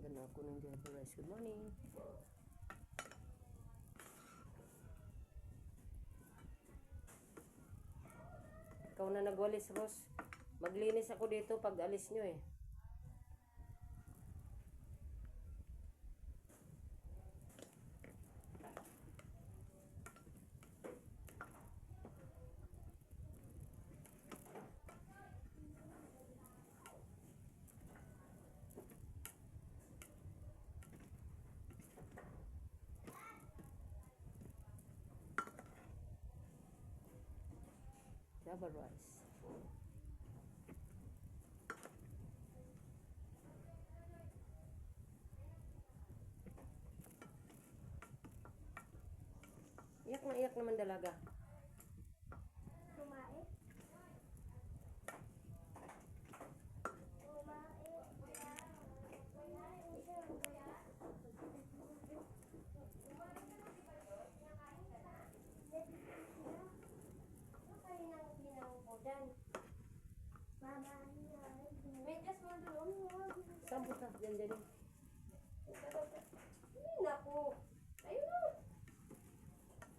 Tawagan na ako ng Java Rice. Good morning. Ikaw na nagwalis, Ros. Maglinis ako dito pag alis nyo eh. Java Rice. Iyak na iyak naman dalaga. Kumain. Medyas mo doon. Saan punta? Diyan. Naku. Ayun na.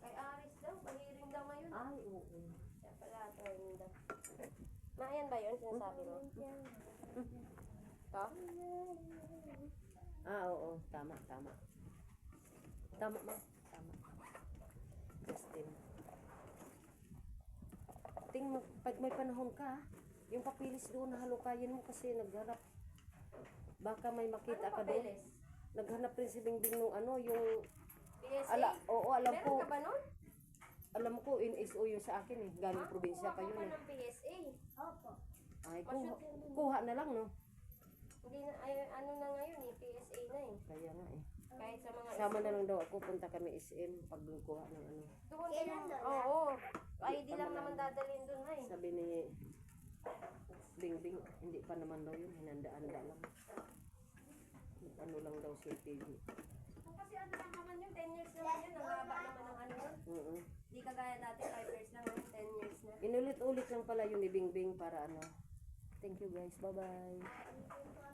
Kay Aris daw. Pahiring daw ngayon. Ay, oo. Siya pala. Pahiring daw. Maayan ba yun? Sinasabi mo? Ito? Oo. Tama. Tama, ma. Tama. Justin. Mo, pag may panahon ka, yung papilis doon, nahalukayin mo kasi nagharap. Baka may makita ka doon. Naghanap rin si Bingbing nung yung... PSA? Oo, alam ko. Meron ka ba nun? Alam ko, in-SO yun sa akin eh. Galing probinsya pa yun Kuha eh. ka pa ng PSA. Opo. Ay, kuha na lang, no? Hindi na, ano na ngayon eh, PSA na eh. Kaya nga eh. Kahit sa mga Sama na lang daw ako, punta kami SM pag kuha ng ano. doon kailan na? Oo. ID lang naman dadalhin doon na eh. Sabi ni Bingbing, hindi pa naman daw yun, hinanda-handa lang. Ano lang daw si TV. Kasi ano lang naman yun, 10 years naman yun, ang haba naman ng ano yun. Di kagaya dati, 5 years lang yun, 10 years na. Inulit-ulit lang pala yun ni Bingbing para ano. Thank you guys, bye-bye.